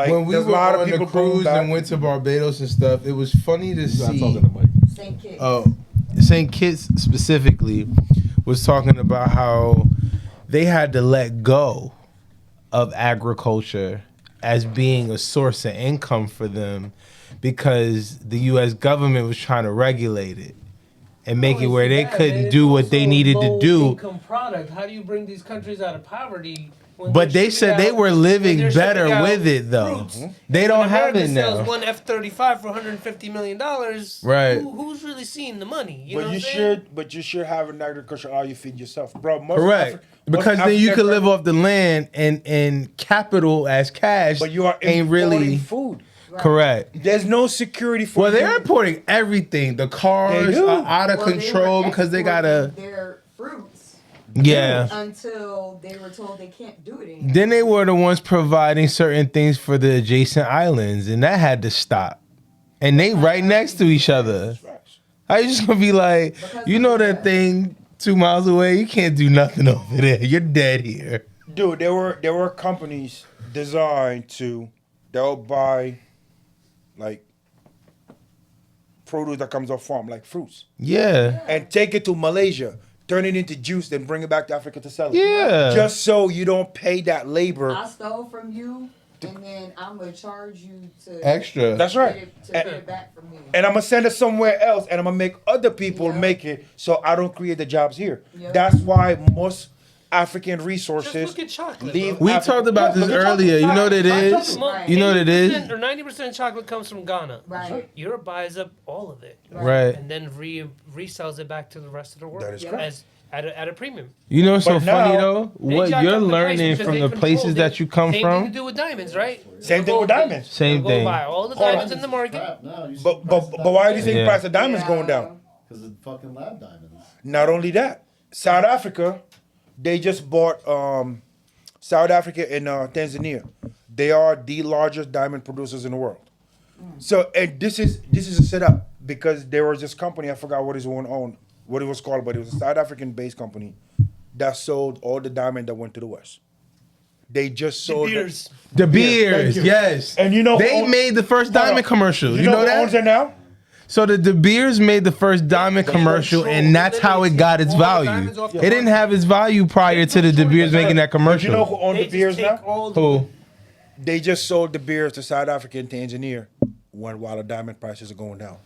Like when we there's were a lot of on the people going cruise back. and went to Barbados and stuff, it was funny to see. St. Kitts. Oh, St. Kitts specifically was talking about how they had to let go of agriculture as being a source of income for them because the U.S. government was trying to regulate it and make it where they couldn't do what they needed to do. Income product. How do you bring these countries out of poverty? But they said they were living better with it, though. They don't have it now. Sells one F-35 for $150 million. Right. Who's really seeing the money? You know But what you I'm saying? should, you should have an agriculture all you feed yourself, bro. Correct. Because then you can live off the land and capital as cash. But you are ain't importing really food. correct. There's no security for. Well, they're importing everything. The cars They do. are out of control because they gotta. Their fruits. Yeah. Until they were told they can't do it anymore. Then they were the ones providing certain things for the adjacent islands, and that had to stop. And they right next to each other. I just gonna be like, you know that thing 2 miles away? You can't do nothing over there. You're dead here. Dude, there were companies designed to they'll buy like produce that comes off farm, like fruits, Yeah. and take it to Malaysia, turn it into juice, then bring it back to Africa to sell it. Yeah. Just so you don't pay that labor. I stole from you, and then I'm gonna charge you to Extra. That's right. get it back from me. And I'm gonna send it somewhere else, and I'm gonna make other people Yeah. make it, so I don't create the jobs here. Yep. That's why most African Just resources look at chocolate. leave. bro. We Africa. talked about this Look at earlier. You know what it chocolate. is? Right. You know what it is? 80% or 90% of chocolate comes from Ghana. Right. Europe buys up all of it. Right. And then resells it back to the rest of the world. That is Yeah. correct. As at a premium. You know what's so But funny now- though? What jack you're up the price learning because from they the control places it. that you come Same thing to from. do with diamonds, right? Same thing with diamonds. Same Go thing. buy all the Hold on. diamonds in the market. But why do you think Yeah. the price of diamonds going down? Because of fucking lab diamonds. Not only that, South Africa, they just bought South Africa and Tanzania. They are the largest diamond producers in the world. So, and this is a setup because there was this company, I forgot what it was called, but it was a South African based company that sold all the diamond that went to the West. They just sold Beers. The thank beers, you. yes. And you know who they owns- made the first Hold on. diamond commercial. You You know who owns that? it now? So the De Beers made the first diamond commercial, and that's how it got its All the value. diamonds off the It didn't have its value prior to the De Beers making that But you know commercial. who owns They the beers just take now? all the Who? They just sold the beers to South Africa and Tanzania while the diamond prices are going down.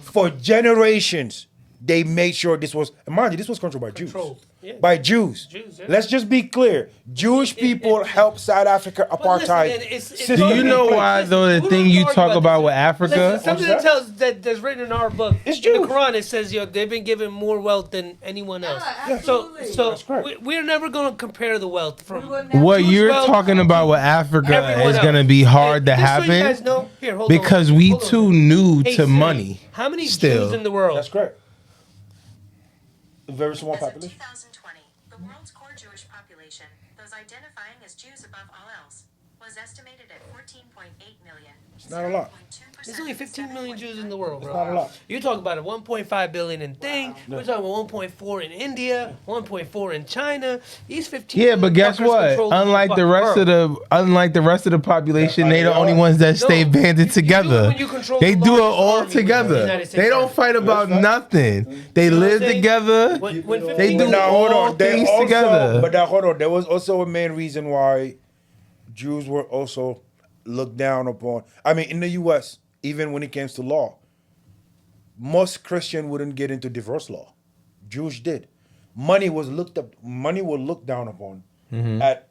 For generations, they made sure this was, and mind you, this was controlled by Controlled, Jews. yeah. By Jews. Jews, yeah. Let's just be clear. Jewish people helped South Africa But listen, apartheid. it's system Do you in know place. why though the We thing don't you argue talk about about this. with Africa? Listen, something that that? tells that's written in our book. It's In the Jews. Quran, it says they've been given more wealth than anyone else. Yeah, absolutely. So That's correct. we're never going to compare the wealth We from. wouldn't have What Jewish you're wealth. talking about with Africa Everyone is else. gonna be hard to Hey, just so you happen guys know, here, hold because on, we hold on. too new Hey, to Siri, money. How many Still. Jews in the world? That's correct. A very small As of population. 2020, the world's core Jewish population, those identifying as Jews above all else, was estimated at 14.8 million. It's not a lot. There's only 15 million Jews in the world, bro. not a lot. You're talking about a 1.5 billion in thing. We're talking about 1.4 in India, 1.4 in China. These 15. Yeah, but guess fuckers what? control Unlike the fucking rest of world. the population, they the Yeah, only ones that stay No, banded you do it together. when you control They the do it largest all army with the together. United States They don't Army. fight about nothing. They know what live I'm saying? together. When They 15 do But now hold all on. There things also, together. But now hold on. There was also a main reason why Jews were also looked down upon. I mean, in the U.S., even when it comes to law, most Christian wouldn't get into divorce law. Jews did. Money was looked up. Money was looked down upon at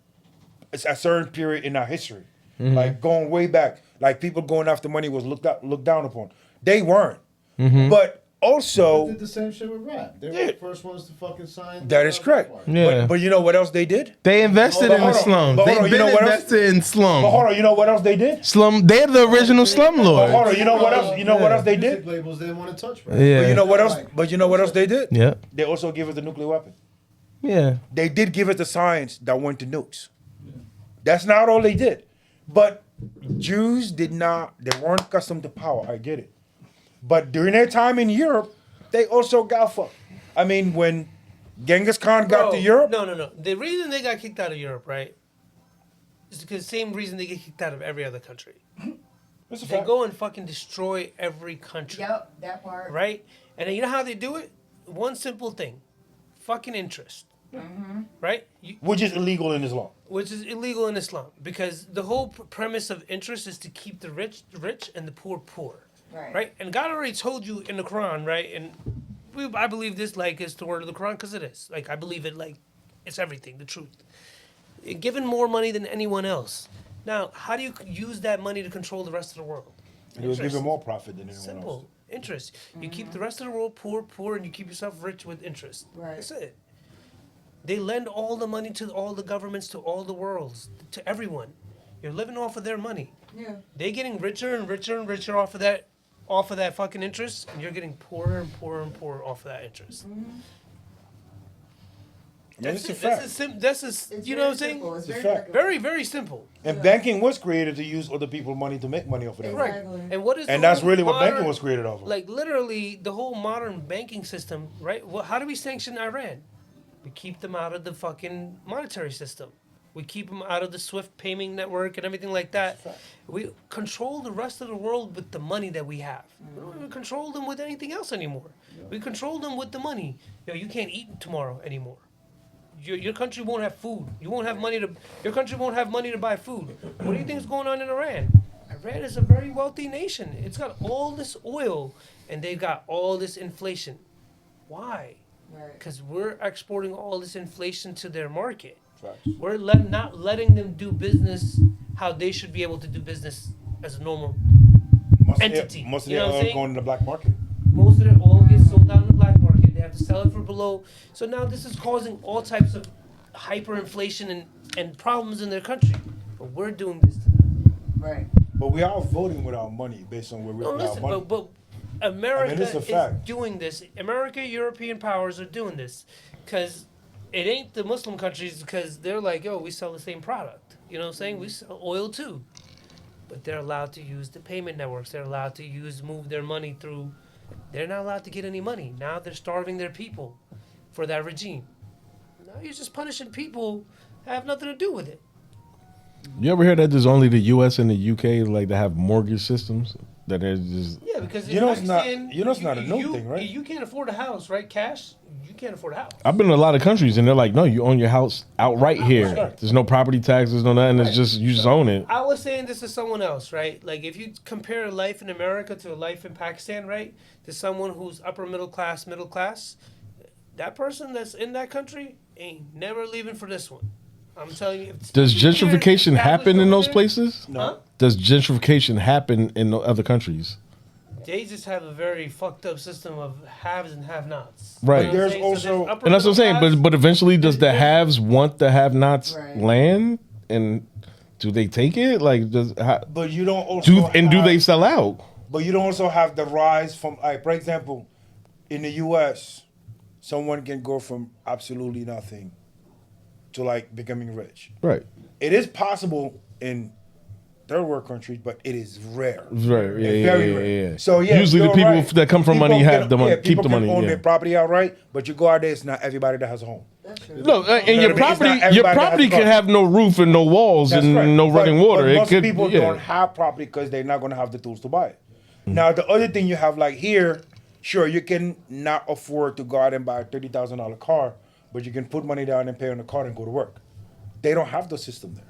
a certain period in our history, like going way back. Like people going after money was looked down upon. They weren't, but also. They did the same shit with rap. They were Yeah. the first ones to fucking sign. That is correct. Yeah. But you know what else they did? They invested in the Hold on. slums. But hold They've on, you been know what else? invested in But hold slum. on, you know what else they did? Slum. They're the original But slumlords. hold on, you know what else? You know what else they Music did? labels they didn't want to touch rap. Yeah. But you know what else? But you know what else they did? Yeah. They also gave us the nuclear weapon. Yeah. They did give us the science that went to nukes. That's not all they did. But Jews did not, they weren't accustomed to power. I get it. But during their time in Europe, they also got fucked. I mean, when Genghis Khan got Bro, to Europe, No. The reason they got kicked out of Europe, right? It's because the same reason they get kicked out of every other country. That's a They fact. go and fucking destroy every country. Yep, that part. Right? And then you know how they do it? One simple thing. Fucking interest. Right? Which is illegal in Islam. Which is illegal in Islam. Because the whole premise of interest is to keep the rich rich and the poor poor. Right? And God already told you in the Quran, right? And I believe this like is the word of the Quran because it is. Like I believe it like it's everything, the truth. You're given more money than anyone else. Now, how do you use that money to control the rest of the world? And it was Interest. giving more profit than anyone else. Simple. Interest. You keep the rest of the world poor, and you keep yourself rich with interest. Right. That's it. They lend all the money to all the governments, to all the worlds, to everyone. You're living off of their money. Yeah. They getting richer and richer and richer off of that fucking interest, and you're getting poorer and poorer and poorer off of that interest. I mean, That's it's it. a fact. It's You know what I'm very saying? simple. It's It's a very fact. simple. Very, very simple. And banking was created to use other people's money to make money off of that. Right. Right. Exactly. And what is And the that's whole really what modern- banking was created off of. Like literally the whole modern banking system, right? Well, how do we sanction Iran? We keep them out of the fucking monetary system. We keep them out of the SWIFT payment network and everything like that. We control the rest of the world with the money that we have. We don't even control them with anything else anymore. We control them with the money. You can't eat tomorrow anymore. Your country won't have food. You won't have money to. Your country won't have money to buy food. What do you think is going on in Iran? Iran is a very wealthy nation. It's got all this oil, and they've got all this inflation. Why? Right. Because we're exporting all this inflation to their market. Facts. We're not letting them do business how they should be able to do business as a normal. Entity. Most of You know their what I'm oil saying? going to the black market. Most of their oil gets sold out in the black market. They have to sell it for below. So now this is causing all types of hyperinflation and problems in their country. But we're doing this to them. Right. But we are voting with our money based on where we No, put our listen, money. but America it's a is fact. doing this. America, European powers are doing this because it ain't the Muslim countries because they're like, yo, we sell the same product. You know what I'm saying? We sell oil too. But they're allowed to use the payment networks. They're allowed to move their money through. They're not allowed to get any money. Now they're starving their people for that regime. Now you're just punishing people that have nothing to do with it. You ever hear that there's only the U.S. and the U.K. like to have mortgage systems that is just Yeah, because You know it's not- you know it's not a new thing, right? You can't afford a house, right? Cash, you can't afford a house. I've been in a lot of countries and they're like, no, you own your house outright here. There's no property taxes, no nothing. It's just you just own it. I was saying this to someone else, right? Like if you compare a life in America to a life in Pakistan, right? To someone who's upper middle class, that person that's in that country ain't never leaving for this one. I'm telling you. Does gentrification Established happen in over those there, places? Huh? Does gentrification happen in other countries? They just have a very fucked up system of haves and have-nots. Right. You know what I'm There's saying? also- upper And that's what I'm saying. middle class. But eventually, does the haves want the have-nots Right. land? And do they take it? Like, But you don't also do they have- sell out? But you don't also have the rise from, like, for example, in the U.S., someone can go from absolutely nothing to like becoming rich. Right. It is possible in third world countries, but it is rare. Right. Yeah. It's Yeah. very Yeah. rare. Yeah. So yeah, Usually the you're people right. that come from money People have can- the money, keep people the can money. own Yeah. their property outright, but you go out there, it's not everybody that has a home. That's true. No, and know your what I mean? It's property, not your everybody property has a can car. have no roof and no walls That's and right. no But- running water. But It most could, people yeah. don't have property because they're not going to have the tools to buy it. Now, the other thing you have, like here, sure, you can not afford to go out and buy a $30,000 car, but you can put money down and pay on the car and go to work. They don't have the system there.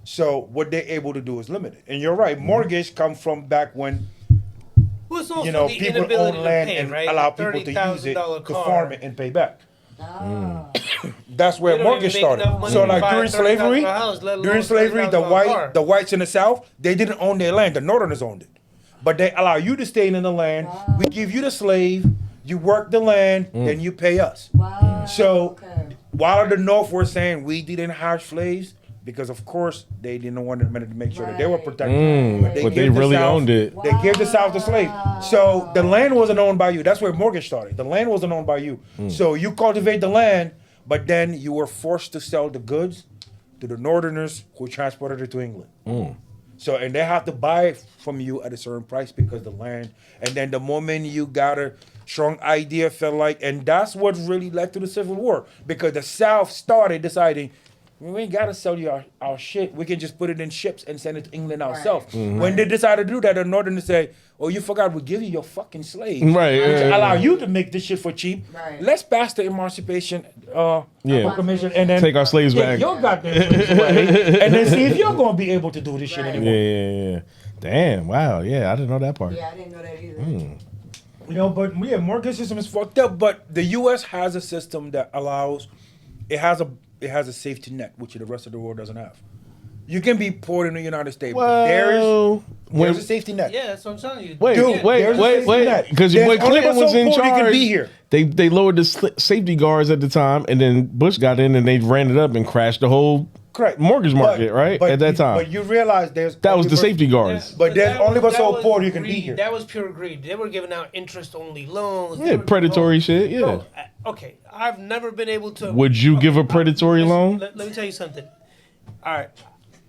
So what they're able to do is limited. And you're right, mortgage come from back when Well, it's also you know the people inability own to land pay, and right? allow A people to use it $30,000 to car. farm it and pay back. Ah. That's where They don't mortgage even make enough started. money So to like buy a during $30,000 slavery, house, let alone during slavery, the $30,000 car. whites in the South, they didn't own their land. The Northerners owned it, but they allow you to stay in the land. We give you the slave. You work the land, then you pay us. Wow. So Okay. while the North were saying we didn't have slaves, because of course they didn't want to make sure that they were Right. protected. But they gave the really South- owned it. They gave the South the slave. So the land wasn't owned by you. That's where mortgage started. The land wasn't owned by you. So you cultivate the land, but then you were forced to sell the goods to the Northerners who transported it to England. So, and they have to buy it from you at a certain price because the land. And then the moment you got a strong idea, felt like, and that's what really led to the Civil War because the South started deciding we ain't gotta sell you our shit. We can just put it in ships and send it to England ourselves. When they decided to do that, the Northerners say, "Oh, you forgot we give you your fucking slaves, Right, which yeah, allow you to make this shit for cheap. Right. Let's pass the Emancipation Yeah. Proclamation and then Take our slaves take back. your goddamn slaves away, and then see if you're gonna be able to do this shit Right. anymore." Yeah. Damn. Wow. Yeah, I didn't know that part. Yeah, I didn't know that either. You know, but yeah, mortgage system is fucked up. But the U.S. has a system that allows it has a safety net, which the rest of the world doesn't have. You can be poor in the United States, but there's a safety net. Yeah, that's what I'm telling you. Wait, Dude, there's a safety net. because There's when only Clinton but was so in poor you can charge, be here. they lowered the safety guards at the time, and then Bush got in and they ran it up and crashed the whole Correct. mortgage market, right? At that time. But you realize there's That was only the but- safety guards. But there's only but so poor you can be greed. here. That was pure greed. They were giving out interest-only loans. They Yeah, were- predatory shit, yeah. Bro, okay, I've never been able to. Would you give a predatory Listen, loan? Let me tell you something. All right.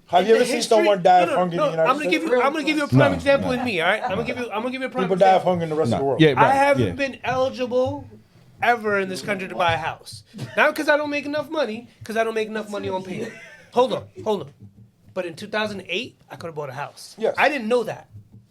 Have you In ever the seen history- someone die of no, hunger in the United I'm gonna States? I'm gonna give you a prime No, example no. in me. All right. I'm gonna give you a prime People die of example. hunger in the rest of the world. Yeah, right. I haven't yeah. been eligible ever in this country to buy a house. Not because I don't make enough money, because I don't make enough money on payment. Hold on. But in 2008, I could have bought a house. Yes. I didn't know that.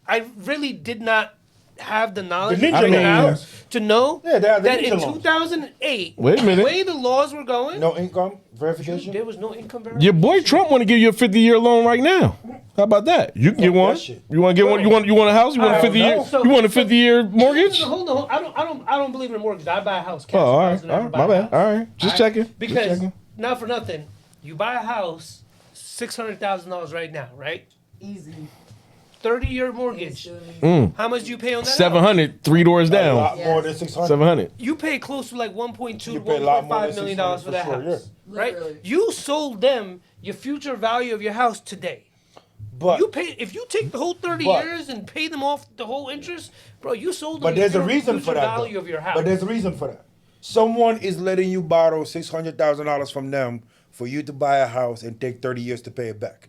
I really did not have the knowledge The ninja right loans, now yes. to know Yeah, they have the that ninja in loans. 2008, Wait a minute. the way the laws were going, No income verification. there was no income verification. Your boy Trump want to give you a 50-year loan right now. How about that? You can get Fuck one. that shit. You want to get one? You want a house? You want a I don't 50-year? know. You want a 50-year mortgage? Hold on. I don't believe in a mortgage. I buy a house. Cash. Oh, all Buys right, and all I right, buy my a bad. house. All right, just checking. Just Because checking. not for nothing, you buy a house, $600,000 right now, right? Easy. 30-year mortgage. How much do you pay on that? house? 700, 3 doors A down. lot more than 600. 700. You pay close to like 1.2 to You pay a lot more than 1.5 million dollars for that 600 for house, sure, right? Literally. You sold them your future value of your house today. But You pay if you take the whole 30 But- years and pay them off the whole interest, bro. You sold them. But there's a your reason future for that. value though. of your house. But there's a reason for that. Someone is letting you borrow $600,000 from them for you to buy a house and take 30 years to pay it back.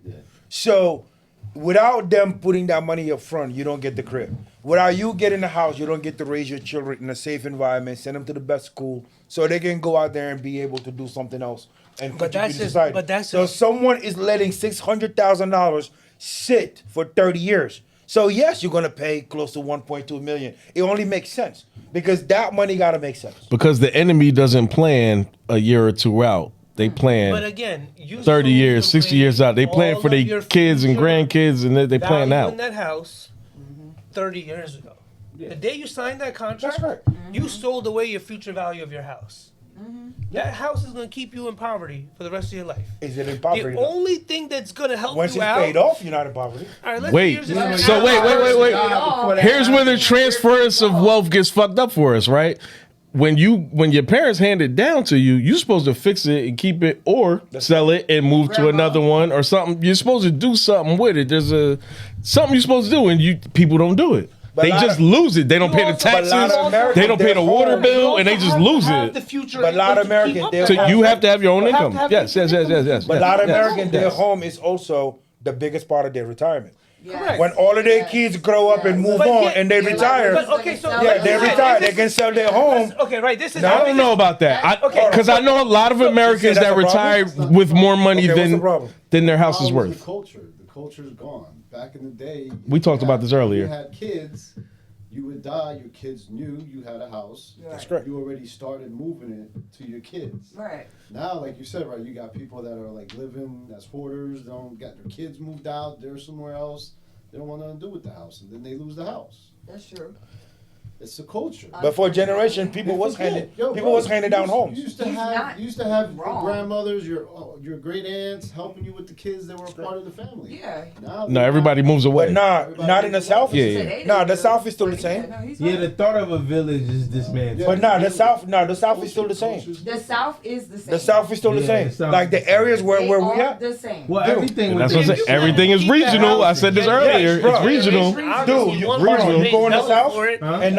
So, without them putting that money up front, you don't get the crib. Without you getting the house, you don't get to raise your children in a safe environment, send them to the best school, so they can go out there and be able to do something else and But contribute that's to just- society. but that's so just- someone is letting $600,000 sit for 30 years. So yes, you're gonna pay close to 1.2 million. It only makes sense because that money gotta make sense. Because the enemy doesn't plan a year or two out. They plan But again, you 30 sold years, 60 away years out. They plan all for of their your kids and future grandkids, and they plan value out. in that house 30 years ago. The day you signed that contract, That's right. you sold away your future value of your house. That house is going to keep you in poverty for the rest of your life. Is it in poverty? The though? only thing that's going to help Once you it's out. paid off, you're not in poverty. All right, let's Wait, here's the- so wait. Here's where the transference of wealth gets fucked up for us, right? When your parents hand it down to you, you're supposed to fix it and keep it, or sell it and move to another one or something. You're supposed to do something with it. There's something you're supposed to do, and people don't do it. But They a lot just of- lose it. They don't You pay the also- but a taxes. lot of Americans, They don't pay the they're water home. bill, and they just lose have it. The future But a lot of income to keep Americans, up they're with So that. you have to have your own You have to income. have Yes. your income. But a lot of yes, Americans, their yes. home is also the biggest part of their retirement. Yes. When all of their Yes. kids grow up and Yes. move But on yet- and they Yeah, retire, like- But okay, so Yeah, yeah, let's they just say retire. this They can is- sell their home. Okay, right. This is. No, I don't know about that. Okay, Because I know a lot of Americans that's that a problem? retire with more money Okay, what's the problem? than their house is How was worth. The culture. The culture's gone. Back in the day, We talked about this earlier. You had kids. You would die. Your kids knew you had a house. That's correct. You already started moving it to your kids. Right. Now, like you said, right, you got people that are like living as hoarders. Don't get their kids moved out. They're somewhere else. They don't want nothing to do with the house, and then they lose the house. That's true. It's the culture. But for a generation, people was handing down homes. You used to He's have not your wrong. grandmothers, your great aunts helping you with the kids that were part of the family. Yeah. Now No, everybody moves away. But not in the South. Yeah, He yeah. said they Nah, didn't the do South it. is still the But same. yeah, no, he's Yeah, right. the thought of a village is dismantled. But the South is still the same. The South is the same. The South is still the Yeah, same. the South Like the is the same. areas where They we are at. the same. Well, Dude, everything And was that's what I'm saying. Everything is regional. I said this earlier. bro. It's regional. Dude, you go in the South, and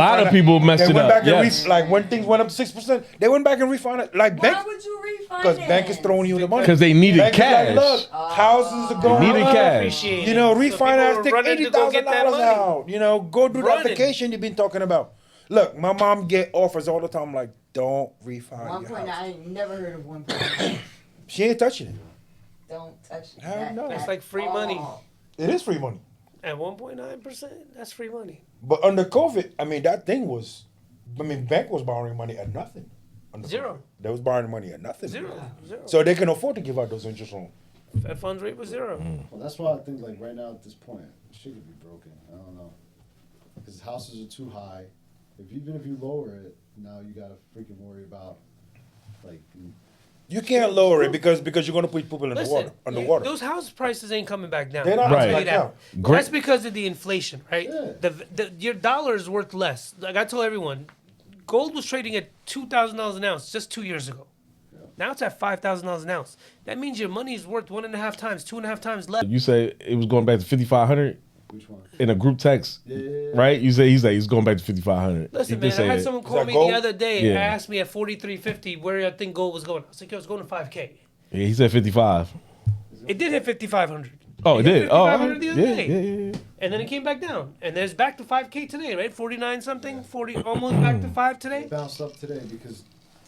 lot of people messed They it went up. back and Yes. like when things went up 6%, they went back and refinanced. Like Why bank, would you refinance? because bank is throwing you the money. Because they needed Bank is cash. like, look, houses are going needed up. cash. Appreciate You know, it. So people refinance, were take running to go get that $80,000 money. out. You know, go do that Running. vacation you've been talking about. Look, my mom get offers all the time. Like, don't refinance your 1.9. house. I ain't never heard of 1.9. She ain't touching it. Don't touch Hell that. no. That's at like free money. all. It is free money. At 1.9%, that's free money. But under COVID, I mean, that thing was, I mean, bank was borrowing money at nothing. Under Zero. COVID. They was borrowing money at nothing. Zero. So they can afford to give out those interest loans. Fed funds rate was zero. Well, that's why I think like right now at this point, shit could be broken. I don't know, because houses are too high. Even if you lower it, now you gotta freaking worry about like. You can't lower it because you're gonna put people in the Listen, water, underwater. those house prices ain't coming back down. They're not I'll Right. tell coming you back that. down. Great. That's because of the inflation, right? Yeah. Your dollar is worth less. Like I told everyone, gold was trading at $2,000 an ounce just 2 years ago. Now it's at $5,000 an ounce. That means your money is worth 1.5 times, 2.5 times less. You say it was going back to 5,500 Which one? in a group text, right? You say he's going back to 5,500. Listen, He man, did I say had that. someone Is call that me gold? the other day Yeah. and asked me at 43.50 where I think gold was going. I was like, yo, it's going to 5K. Yeah, he said 55. It did hit 5,500. Oh, it did. Oh, 5,500 the other yeah, day. yeah. And then it came back down. And there's back to 5K today, right? 49 something, 40, almost back to 5 today. It bounced up today because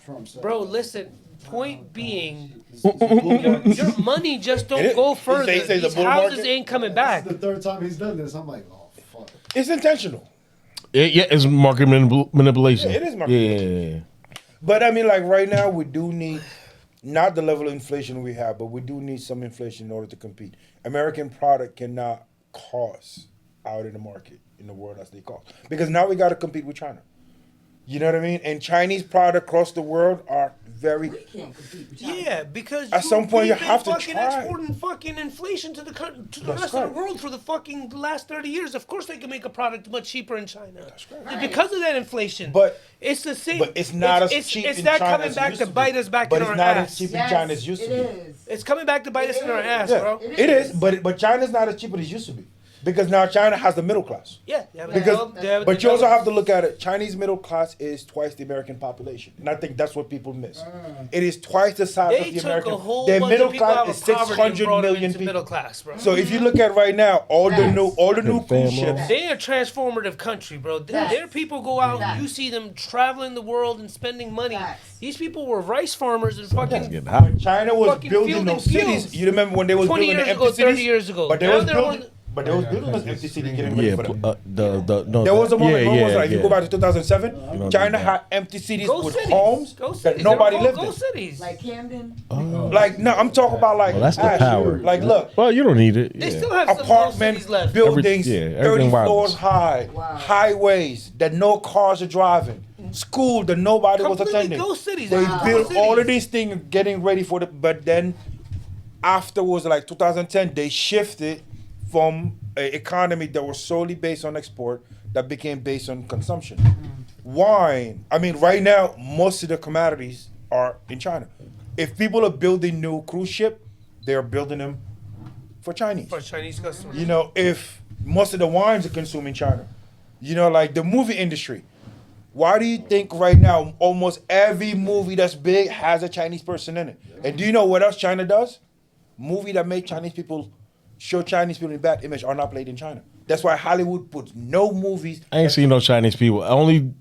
Trump said. Bro, listen, point being, This is a bull market. your money just don't It is. go He further. say the These bull houses market? ain't coming back. This is the third time he's done this. I'm like, oh fuck. It's intentional. Yeah, it's market manipulation. Yeah, it is market Yeah. But I mean, like right now, we do need not the level of inflation we have, but we do need some inflation in order to compete. American product cannot cost out in the market, in the world as they cost, because now we got to compete with China. You know what I mean? And Chinese product across the world are very. We can't compete with China. Yeah, because At some point you we've been have to fucking try. exporting fucking inflation to the to the That's rest of right. the world for the fucking last 30 years. Of course, they can make a product much cheaper in China. That's right. Because of that inflation. But- it's the same. But it's not as cheap It's in that China coming as it back used to be. bite us back But in it's our not ass. as cheap in Yes, China as it used to it be. is. It's coming back to bite us in our ass, Yeah, bro. it is, but China's not as cheap as it used to be, because now China has the middle class. Yeah, But you also have to look at it. Chinese middle class is twice the American population, and I think that's what people miss. It is twice the size They of the took American. a whole Their bunch middle of people class out is of poverty and 600 brought them million into people. middle class, bro. So if you look at right now, all the new cruise ships. They are a transformative country, bro. Their people go out, Facts. you see them traveling the world and spending money. Facts. These people were rice farmers and fucking. Getting hot. China was Fucking building fielding those cities. fields. You remember when they was 20 building the years empty ago, 30 cities? years ago. But they Now was they're building. on- But they was building those empty cities, getting ready Yeah, for them. no, There was a moment, yeah, when was like, if you yeah. go back to 2007, know China that. had empty cities Go with cities. homes Go that cities. nobody They're lived all in. Go cities. Like Camden. Like, no, I'm talking about like, Well, that's the Ash, power. like, look, Well, you don't need it. They Yeah. still have some ghost apartment cities left. buildings, Everything 30 wireless. floors high, Wow. highways that no cars are driving, school that nobody was Completely attending. ghost cities. They Wow. built Ghost all of cities. these things getting ready for the, but then afterwards, like 2010, they shifted from an economy that was solely based on export that became based on consumption. Wine, I mean, right now, most of the commodities are in China. If people are building new cruise ship, they're building them for Chinese. For Chinese customers. You know, if most of the wines are consumed in China, you know, like the movie industry. Why do you think right now almost every movie that's big has a Chinese person in it? And do you know what else China does? Movie that make Chinese people show Chinese people in bad image are not played in China. That's why Hollywood puts no movies. I ain't seen no Chinese people. Only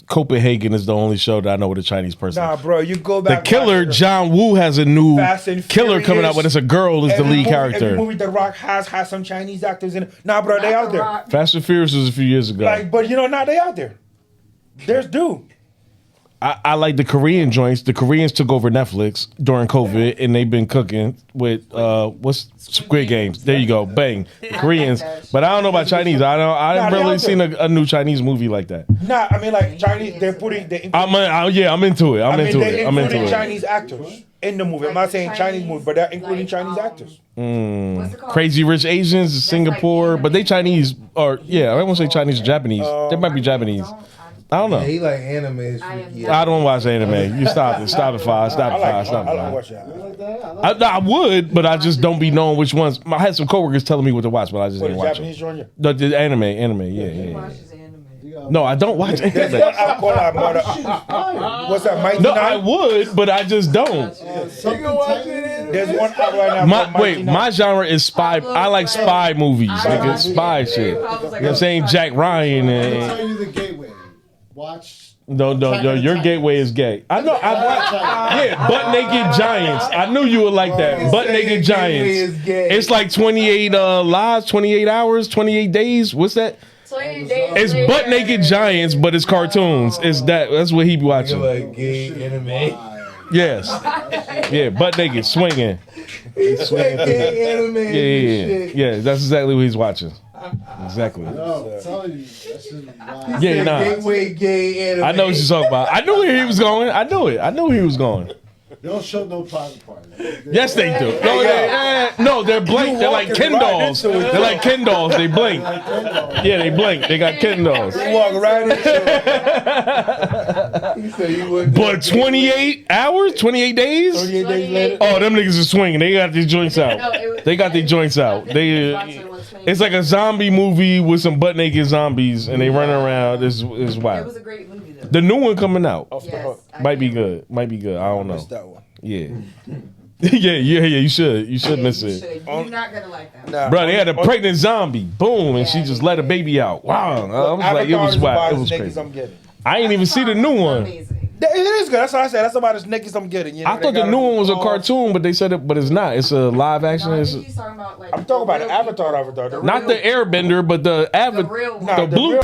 Copenhagen is the only show that I know with a Chinese person. Nah, bro, you go The back. killer, watch John Woo, has a new Fast and killer coming out, Furious. but it's a girl is the lead character. Every movie The Rock has some Chinese actors in it. Nah, bro, they out there. Fast and Furious was a few years ago. Like, but you know, now they out there. There's dude. I like the Korean joints. The Koreans took over Netflix during COVID, and they've been cooking with what's Squid Games. There you go, bang, Koreans. But I don't know about Chinese. I Nah, haven't they really out seen there. a new Chinese movie like that. Nah, I mean like Chinese. They're putting. I'm into it. I'm into they're it. I'm into including it. Chinese actors in the movie. I'm not saying Chinese movie, but they're including Chinese actors. What's it called? Crazy Rich Asians, like Singapore, but they Chinese or yeah, I won't say Chinese or Japanese. They might be Japanese. I don't Yeah, know. he like anime. is I am freaky. not- I don't watch anime. You stop it. Stop it, Five. Stop I it, like. Five. Stop I it, like Five. watching that. Like that? I like I would, but I just don't be knowing which ones. I had some coworkers telling me what to watch, but I just For the didn't watch Japanese them. genre. The anime, yeah, yeah. Watches anime. that. No, I don't watch There's anime. one I call our mother. What's that? Mighty No, I Nine. would, but I just don't. There's one out right now. My called Mighty wait, Nine. my genre is spy. I like spy movies, like it's spy shit. You know what I'm saying? Jack Ryan I'll and tell you the gateway. Watch No, your gateway is gay. I know. Yeah, butt naked giants. I knew you would like that. Butt naked giants. It's like 28 lives, 28 hours, 28 days. What's that? 28 days It's later. butt naked giants, but it's cartoons. It's that's what he be watching. Like gay anime. Yes. Yeah, butt naked, swinging. It's like gay anime. Yeah. That's exactly what he's watching. Exactly. No, I'm telling you, that shit is wild. Yeah, nah. Gateway gay anime. I know what you're talking about. I knew where he was going. I knew it. I knew where he was going. They don't show no private parties. Yes, they do. No, they're blank. They're like Ken dolls. They're like Ken dolls. They blink. Yeah, they blink. They got Ken dolls. You walk right into it. He said you wouldn't. But 28 hours, 28 days. 28 days later. Oh, them niggas are swinging. They got their joints out. They got their joints out. It's like a zombie movie with some butt naked zombies, and they run around. It's It was wild. a great movie though. The new one coming out Yes, might be good. Might be good. I don't know. Missed that one. Yeah. Yeah. You should. You should miss it. You're not gonna like that. Nah. Bro, they had a pregnant zombie. Boom, and she just let a baby out. Wow. I was like, it was wild. It was crazy. I'm getting. I ain't even see the new one. Amazing. It is good. That's what I said. That's about as naked I'm getting. You know, I thought the new one was a cartoon, but they said it, but it's not. It's a live action. No, I It's think he's talking about like. I'm talking about the the real Avatar. people. Avatar. The not the Airbender, but the The real one. the blue.